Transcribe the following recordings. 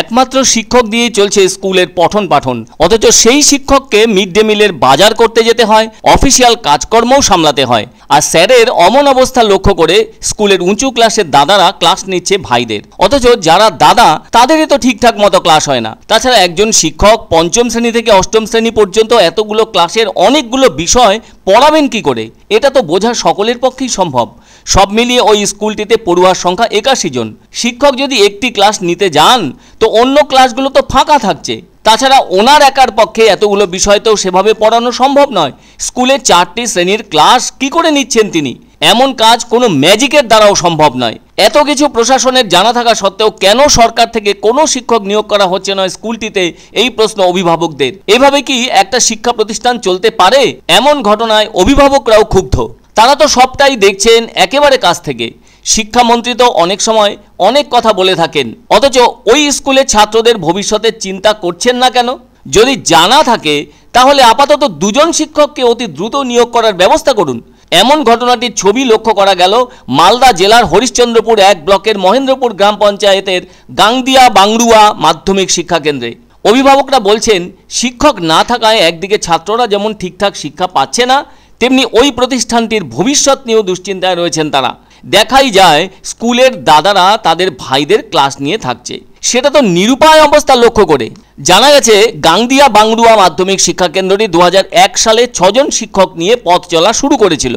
একমাত্র শিক্ষক দিয়ে চলছে স্কুলের পঠন পাঠন, অথচ সেই শিক্ষককে মিড ডে মিলের বাজার করতে যেতে হয়, অফিসিয়াল কাজকর্মও সামলাতে হয়। আর স্যারের অমন অবস্থা লক্ষ্য করে স্কুলের উঁচু ক্লাসের দাদারা ক্লাস নিচ্ছে ভাইদের, অথচ যারা দাদা তাদেরই তো ঠিকঠাক মতো ক্লাস হয় না। তাছাড়া একজন শিক্ষক পঞ্চম শ্রেণী থেকে অষ্টম শ্রেণী পর্যন্ত এতগুলো ক্লাসের অনেকগুলো বিষয় পড়াবেন কি করে, এটা তো বোঝা সকলের পক্ষেই সম্ভব। সব মিলিয়ে ওই স্কুলটিতে পড়ুয়ার সংখ্যা 81 জন। শিক্ষক যদি একটি ক্লাস নিতে যান তো অন্য ক্লাসগুলো তো ফাঁকা থাকছে। তাছাড়া ওনার একার পক্ষে এতগুলো বিষয় তো সেভাবে পড়ানো সম্ভব নয়। স্কুলে 4টি শ্রেণীর ক্লাস কি করে নিচ্ছেন তিনি? এমন কাজ কোনো ম্যাজিকের দ্বারাও সম্ভব নয়। এত কিছু প্রশাসনের জানা থাকা সত্ত্বেও কেন সরকার থেকে কোনো শিক্ষক নিয়োগ করা হচ্ছে না স্কুলটিতে, এই প্রশ্ন অভিভাবকদের। এভাবে কি একটা শিক্ষা প্রতিষ্ঠান চলতে পারে? এমন ঘটনায় অভিভাবকরাও ক্ষুব্ধ। তারা তো সবটাই দেখছেন একেবারে কাছ থেকে। শিক্ষামন্ত্রী তো অনেক সময় অনেক কথা বলে থাকেন, অথচ ওই স্কুলের ছাত্রদের ভবিষ্যতের চিন্তা করছেন না কেন? যদি জানা থাকে তাহলে আপাতত 2 জন শিক্ষককে অতি দ্রুত নিয়োগ করার ব্যবস্থা করুন। এমন ঘটনাটির ছবি লক্ষ্য করা গেল মালদা জেলার হরিশ্চন্দ্রপুর 1 ব্লকের মহেন্দ্রপুর গ্রাম পঞ্চায়েতের গাংদিয়া বাংরুয়া মাধ্যমিক শিক্ষা কেন্দ্রে। অভিভাবকরা বলছেন, শিক্ষক না থাকায় একদিকে ছাত্ররা যেমন ঠিকঠাক শিক্ষা পাচ্ছে না, তেমনি ওই প্রতিষ্ঠানটির ভবিষ্যৎ নিয়েও দুশ্চিন্তায় রয়েছেন তারা। দেখাই যায় স্কুলের দাদারা তাদের ভাইদের ক্লাস নিয়ে থাকছে, সেটা তো নিরুপায় অবস্থা লক্ষ্য করে। জানা গেছে গাংদিয়া বাংরুয়া মাধ্যমিক শিক্ষা কেন্দ্রটি 2001 সালে 6 জন শিক্ষক নিয়ে পথ চলা শুরু করেছিল,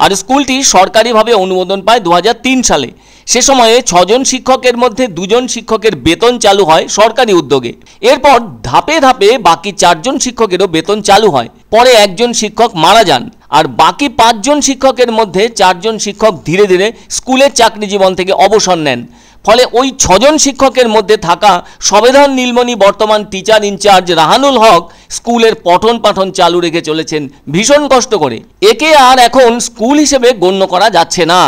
আর স্কুলটি সরকারিভাবে অনুমোদন পায় 2003 সালে। সে সময়ে 6 জন শিক্ষকের মধ্যে 2 জন শিক্ষকের বেতন চালু হয় সরকারি উদ্যোগে। এরপর ধাপে ধাপে বাকি 4 জন শিক্ষকেরও বেতন চালু হয়। পরে একজন শিক্ষক মারা যান, আর বাকি 5 জন শিক্ষকের মধ্যে 4 জন শিক্ষক ধীরে ধীরে স্কুলের চাকরি জীবন থেকে অবসর নেন। ফলে ওই 6 জন শিক্ষকের মধ্যে থাকা সবেধন নীলমণি বর্তমান টিচার ইনচার্জ রাহানুল হক স্কুলের পঠন পাঠন চালু রেখে চলেছেন ভীষণ কষ্ট করে। একে আর এখন স্কুল হিসেবে গণ্য করা যাচ্ছে না।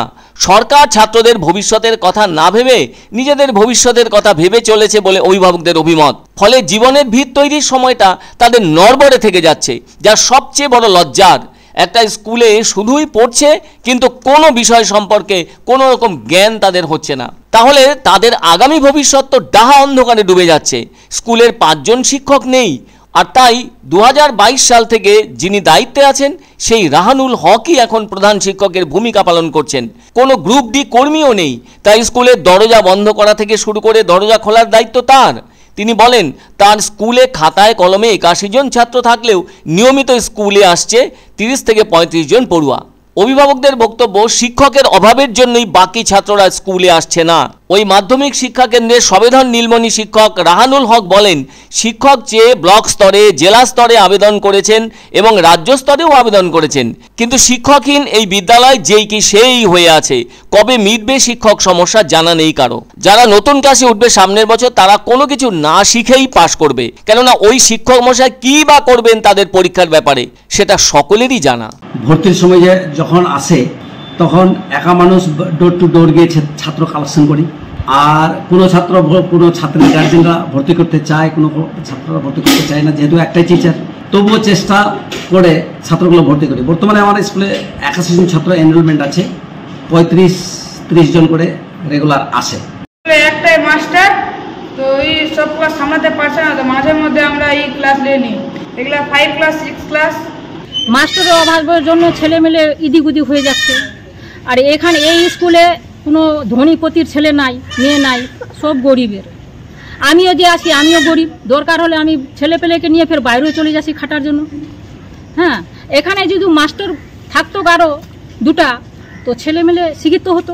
সরকার ছাত্রদের ভবিষ্যতের কথা না ভেবে নিজেদের ভবিষ্যতের কথা ভেবে চলেছে বলে অভিভাবকদের অভিমত। ফলে জীবনের ভিত তৈরির সময়টা তাদের নড়বড়ে থেকে যাচ্ছে, যা সবচেয়ে বড় লজ্জার। একটা স্কুলে শুধুই পড়ছে, কিন্তু কোনো বিষয় সম্পর্কে কোনো রকম জ্ঞান তাদের হচ্ছে না। তাহলে তাদের আগামী ভবিষ্যৎ তো ডাহা অন্ধকারে ডুবে যাচ্ছে। স্কুলের 5 জন শিক্ষক নেই, আর তাই 2022 সাল থেকে যিনি দায়িত্বে আছেন সেই রাহানুল হকই এখন প্রধান শিক্ষকের ভূমিকা পালন করছেন। কোনো গ্রুপ ডি কর্মীও নেই, তাই স্কুলের দরজা বন্ধ করা থেকে শুরু করে দরজা খোলার দায়িত্ব তার। তিনি বলেন, তার স্কুলে খাতায় কলমে 81 জন ছাত্র থাকলেও নিয়মিত স্কুলে আসছে 30 থেকে 35 জন পড়ুয়া। অভিভাবকদের বক্তব্য, শিক্ষকের অভাবের জন্যই বাকি ছাত্ররা স্কুলে আসছে না। ওই মাধ্যমিক শিক্ষা কেন্দ্রের সবেধন নীলমণি শিক্ষক রাহানুল হক বলেন, শিক্ষক চেয়ে ব্লক স্তরে, জেলা স্তরে আবেদন করেছেন এবং রাজ্য স্তরেও আবেদন করেছেন, কিন্তু শিক্ষকহীন এই বিদ্যালয় যেই কি সেই হয়ে আছে। কবে মিটবে শিক্ষক সমস্যা জানা নেই কারো। যারা নতুন ক্লাসে উঠবে সামনের বছর, তারা কোনো কিছু না শিখেই পাশ করবে, কেননা ওই শিক্ষক মশাই কি বা করবেন তাদের পরীক্ষার ব্যাপারে সেটা সকলেরই জানা। ভর্তির সময় যখন আসে তখন একা মানুষ ডোর টু ডোর গিয়ে ছাত্র কালেকশন করি, আর কোনো ছাত্রের গার্জেনরা ভর্তি করতে চায়, কোনো ছাত্ররা ভর্তি করতে চায় না, যেহেতু একটাই টিচার। তবুও চেষ্টা করে ছাত্রগুলো ভর্তি করি। বর্তমানে আমার স্কুলে 81 জন ছাত্র এনরোলমেন্ট আছে, 35-30 জন করে রেগুলার আসে। একটাই মাস্টার, তো এই সব ক্লাস সামলাতে পারছে না, তো মাঝে মধ্যে আমরা এই ক্লাস নিয়ে নিই। এগুলা 5 ক্লাস 6 ক্লাস। মাস্টারের অভাবের জন্য ছেলেমেলে ইদিগুদি হয়ে যাচ্ছে। আর এখানে এই স্কুলে কোনো ধনীপতির ছেলে নাই, মেয়ে নাই, সব গরিবের। আমিও যে আছি, আমিও গরিব। দরকার হলে আমি ছেলে পেলেকে নিয়ে ফের বাইরেও চলে যাচ্ছি খাটার জন্য। হ্যাঁ, এখানে যদি মাস্টার থাকতো কারো 2টা, তো ছেলেমেলে শিক্ষিত হতো।